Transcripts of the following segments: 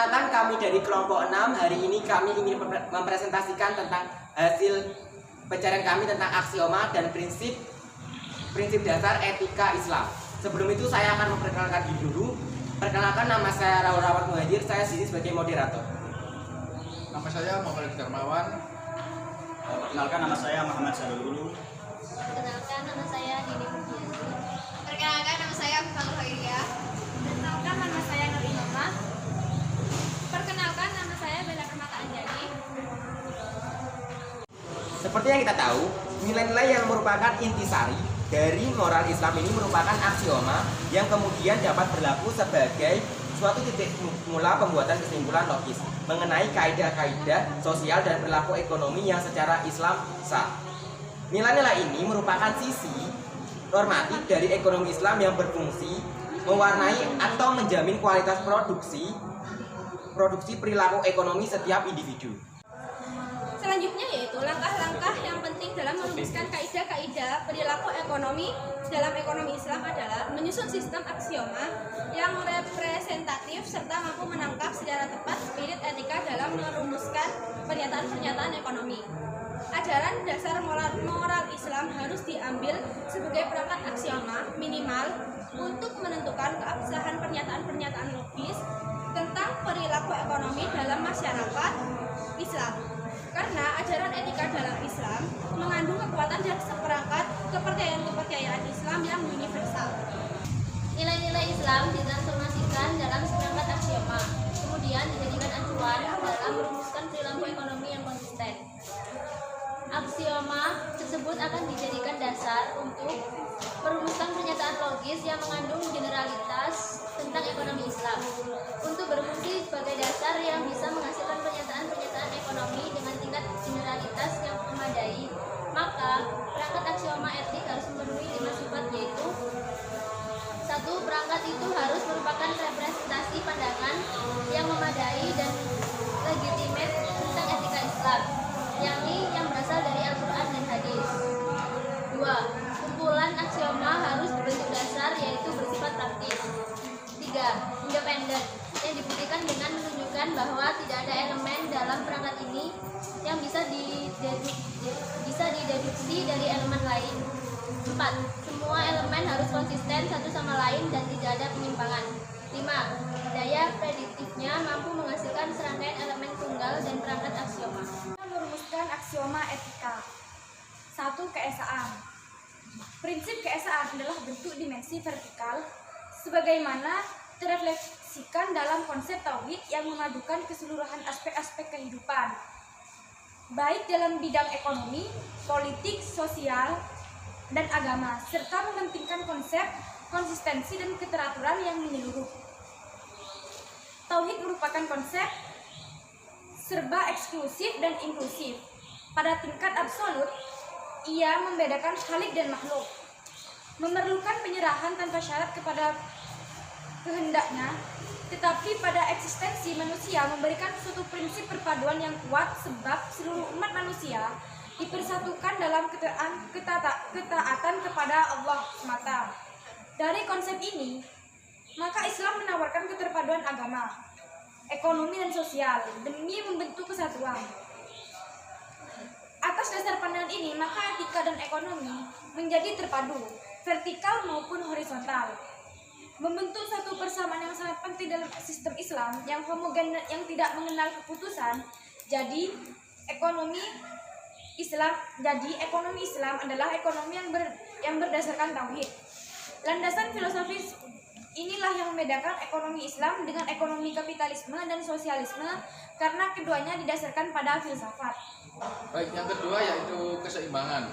Perkenalkan, kami dari kelompok 6. Hari ini kami ingin mempresentasikan tentang hasil pencarian kami tentang aksioma dan prinsip dasar etika Islam. Sebelum itu saya akan memperkenalkan diri dulu. Perkenalkan, nama saya Raul Rahmat Muhajir. Saya sini sebagai moderator. Nama saya Muhammad Darmawan. Perkenalkan, nama saya Muhammad Sarul. Perkenalkan, nama saya Dini Mujiazi. Perkenalkan, nama saya Fang Hoiria. Perkenalkan, nama saya Nur Imamah. Perkenalkan, nama saya Bella Permata Anjani. Seperti yang kita tahu, nilai-nilai yang merupakan intisari dari moral Islam ini merupakan aksioma yang kemudian dapat berlaku sebagai suatu titik mula pembuatan kesimpulan logis mengenai kaidah-kaidah sosial dan perilaku ekonomi yang secara Islam sah. Nilai-nilai ini merupakan sisi normatif dari ekonomi Islam yang berfungsi mewarnai atau menjamin kualitas produksi perilaku ekonomi setiap individu. Selanjutnya yaitu langkah-langkah yang penting dalam merumuskan kaidah-kaidah perilaku ekonomi dalam ekonomi Islam adalah menyusun sistem aksioma yang representatif serta mampu menangkap secara tepat spirit etika dalam merumuskan pernyataan-pernyataan ekonomi. Ajaran dasar moral Islam harus diambil sebagai perangkat aksioma minimal untuk menentukan keabsahan pernyataan-pernyataan logis tentang perilaku ekonomi dalam masyarakat Islam. Karena ajaran etika dalam Islam mengandung kekuatan dan seperangkat kepercayaan Islam yang universal. Nilai-nilai Islam ditransformasikan dalam seperangkat aksioma, kemudian dijadikan acuan dalam merumuskan perilaku ekonomi yang konsisten. Aksioma tersebut akan dijadikan dasar untuk merumuskan pernyataan logis yang mengandung generalitas tentang ekonomi Islam, untuk berfungsi sebagai dasar yang bisa menghasilkan pernyataan-pernyataan ekonomi dengan tingkat generalitas yang memadai. Maka perangkat aksioma etik harus memenuhi 5 sifat, yaitu: 1. Perangkat itu harus merupakan representasi pandangan yang memadai dan legitimate tentang etika Islam, yakni yang berasal dari Al-Quran dan Hadis. 2. Kumpulan aksioma harus berbentuk dasar, yaitu bersifat praktis. 3. Independen, yang dibuktikan dengan menunjukkan bahwa tidak ada elemen dalam perangkat ini yang bisa dideduksi dari elemen lain. 4. Semua elemen harus konsisten satu sama lain dan tidak ada penyimpangan. 5. Daya prediktifnya mampu menghasilkan serangkaian elemen tunggal dan perangkat aksioma. Merumuskan aksioma etika. 1. Keesaan. Prinsip keesaan adalah bentuk dimensi vertikal sebagaimana terefleksikan dalam konsep tauhid yang memadukan keseluruhan aspek-aspek kehidupan, baik dalam bidang ekonomi, politik, sosial, dan agama, serta mementingkan konsep konsistensi dan keteraturan yang menyeluruh. Tauhid merupakan konsep serba eksklusif dan inklusif. Pada tingkat absolut, ia membedakan khalik dan makhluk, memerlukan penyerahan tanpa syarat kepada kehendaknya, tetapi pada eksistensi manusia memberikan suatu prinsip perpaduan yang kuat sebab seluruh umat manusia dipersatukan dalam ketaatan kepada Allah semata. Dari konsep ini, maka Islam menawarkan keterpaduan agama, ekonomi dan sosial demi membentuk kesatuan. Atas dasar pandangan ini, maka etika dan ekonomi menjadi terpadu, vertikal maupun horizontal, membentuk satu persamaan yang sangat penting dalam sistem Islam yang homogen yang tidak mengenal keputusan. Jadi ekonomi Islam adalah ekonomi yang berdasarkan tauhid. Landasan filosofis inilah yang membedakan ekonomi Islam dengan ekonomi kapitalisme dan sosialisme, karena keduanya didasarkan pada filsafat. Baik, yang kedua yaitu keseimbangan.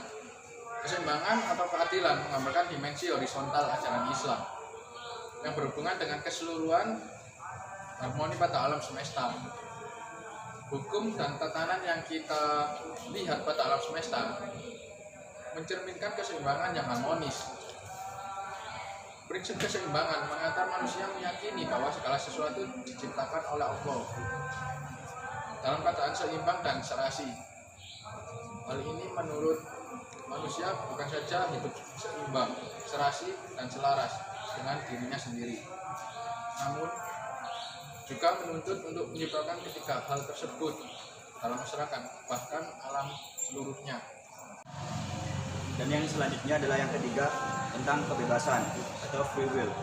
Keseimbangan atau keadilan menggambarkan dimensi horizontal ajaran Islam yang berhubungan dengan keseluruhan harmoni pada alam semesta. Hukum dan tatanan yang kita lihat pada alam semesta mencerminkan keseimbangan yang harmonis. Prinsip keseimbangan mengantar manusia meyakini bahwa segala sesuatu diciptakan oleh Allah dalam keadaan seimbang dan serasi. Hal ini menurut manusia bukan saja hidup seimbang, serasi, dan selaras dengan dirinya sendiri, namun juga menuntut untuk menciptakan ketiga hal tersebut dalam masyarakat, bahkan alam seluruhnya. Dan yang selanjutnya adalah yang ketiga, tentang kebebasan atau free will.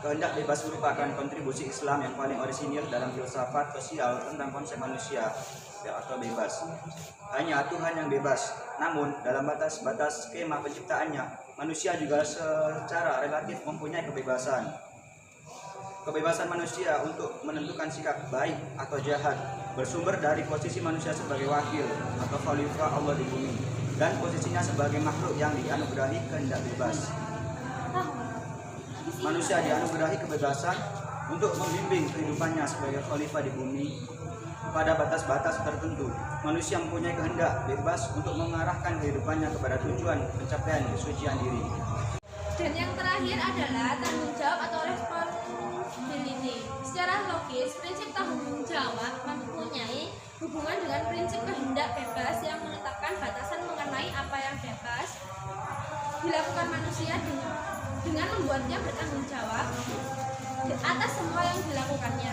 Kehendak bebas merupakan kontribusi Islam yang paling orisinil dalam filsafat sosial tentang konsep manusia atau bebas. Hanya Tuhan yang bebas, namun dalam batas-batas skema penciptaannya, manusia juga secara relatif mempunyai kebebasan. Kebebasan manusia untuk menentukan sikap baik atau jahat bersumber dari posisi manusia sebagai wakil atau khalifah Allah di bumi dan posisinya sebagai makhluk yang dianugerahi kehendak bebas. Manusia dianugerahi kebebasan untuk membimbing kehidupannya sebagai khalifah di bumi pada batas-batas tertentu. Manusia mempunyai kehendak bebas untuk mengarahkan kehidupannya kepada tujuan pencapaian kesucian diri. Dan yang terakhir adalah tanggung jawab atau responsibility. Secara logis, prinsip tanggung jawab mempunyai hubungan dengan prinsip kehendak bebas yang menetapkan batasan mengenai apa yang bebas dilakukan manusia dengan membuatnya bertanggung jawab atas semua yang dilakukannya.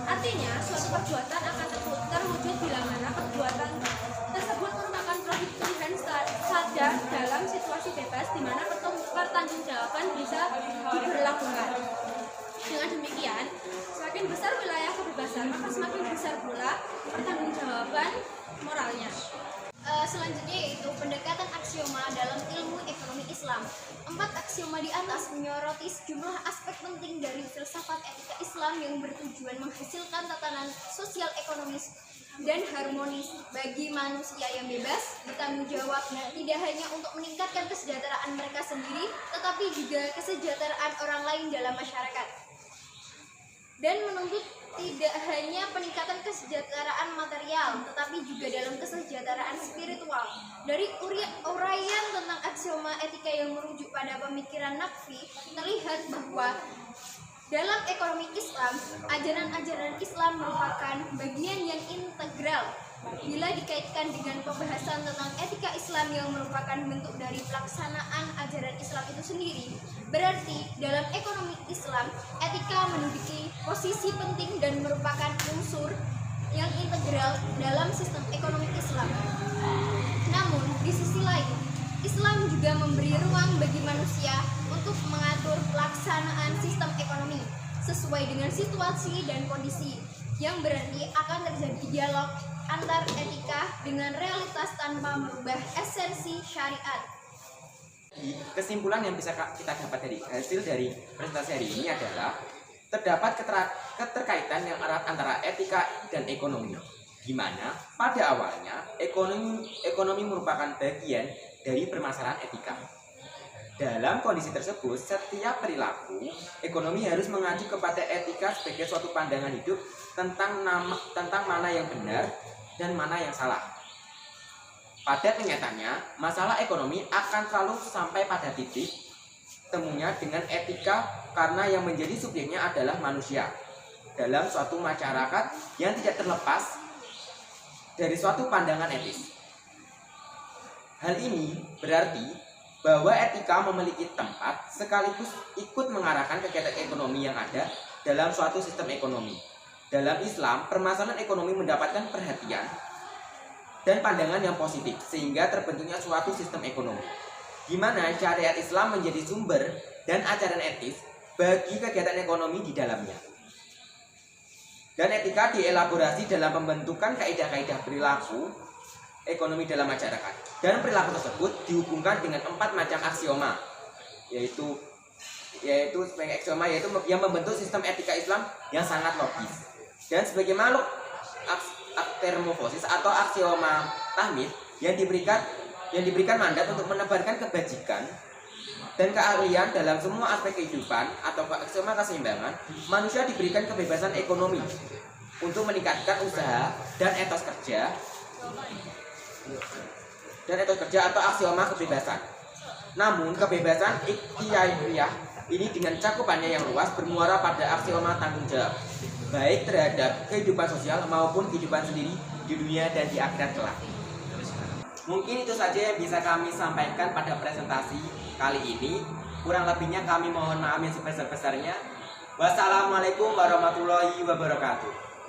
Artinya, suatu perbuatan akan terwujud bila mana perbuatan tersebut merupakan produk pilihan sadar dalam situasi bebas di mana pertanggungjawaban bisa diberlakukan. Dengan demikian, semakin besar wilayah kebebasan, maka semakin besar pula pertanggungjawaban moralnya. Selanjutnya yaitu pendekatan aksioma dalam ilmu ekonomi Islam. 4 aksioma di atas menyoroti sejumlah aspek penting dari filsafat etika Islam yang bertujuan menghasilkan tatanan sosial ekonomis dan harmonis bagi manusia yang bebas, bertanggung jawab tidak hanya untuk meningkatkan kesejahteraan mereka sendiri, tetapi juga kesejahteraan orang lain dalam masyarakat. Dan menuntut tidak hanya peningkatan kesejahteraan material, tetapi juga dalam kesejahteraan spiritual. Dari uraian tentang aksioma etika yang merujuk pada pemikiran Naqfi, terlihat bahwa dalam ekonomi Islam, ajaran-ajaran Islam merupakan bagian yang integral. Bila dikaitkan dengan pembahasan tentang etika Islam yang merupakan bentuk dari pelaksanaan ajaran Islam itu sendiri, berarti dalam ekonomi Islam, etika menduduki posisi penting dan merupakan unsur yang integral dalam sistem ekonomi Islam. Namun, di sisi lain, Islam juga memberi ruang bagi manusia untuk mengatur pelaksanaan sistem ekonomi sesuai dengan situasi dan kondisi, yang berarti akan terjadi dialog antar etika dengan realitas tanpa merubah esensi syariat. Kesimpulan yang bisa kita dapat dari hasil dari presentasi hari ini adalah terdapat keterkaitan yang erat antara etika dan ekonomi, di mana pada awalnya ekonomi merupakan bagian dari permasalahan etika. Dalam kondisi tersebut, setiap perilaku ekonomi harus mengacu kepada etika sebagai suatu pandangan hidup tentang mana yang benar dan mana yang salah. Pada kenyataannya, masalah ekonomi akan selalu sampai pada titik temunya dengan etika karena yang menjadi subjeknya adalah manusia dalam suatu masyarakat yang tidak terlepas dari suatu pandangan etis. Hal ini berarti bahwa etika memiliki tempat sekaligus ikut mengarahkan kegiatan ekonomi yang ada dalam suatu sistem ekonomi. Dalam Islam, permasalahan ekonomi mendapatkan perhatian dan pandangan yang positif sehingga terbentuknya suatu sistem ekonomi, di mana syariat Islam menjadi sumber dan ajaran etis bagi kegiatan ekonomi di dalamnya. Dan etika dielaborasi dalam pembentukan kaidah-kaidah perilaku ekonomi dalam masyarakat. Dan perilaku tersebut dihubungkan dengan 4 macam aksioma, yaitu aksioma yang membentuk sistem etika Islam yang sangat logis. Dan sebagai makhluk termofosis atau aksioma tahmid yang diberikan mandat untuk menebarkan kebajikan dan keahlian dalam semua aspek kehidupan atau aksioma keseimbangan, manusia diberikan kebebasan ekonomi untuk meningkatkan usaha dan etos kerja atau aksioma kebebasan. Namun kebebasan ikhtiyariyah ini dengan cakupannya yang luas bermuara pada aksioma tanggung jawab, baik terhadap kehidupan sosial maupun kehidupan sendiri di dunia dan di akhirat kelak. Mungkin itu saja yang bisa kami sampaikan pada presentasi kali ini. Kurang lebihnya kami mohon maaf yang sebesar-besarnya. Wassalamualaikum warahmatullahi wabarakatuh.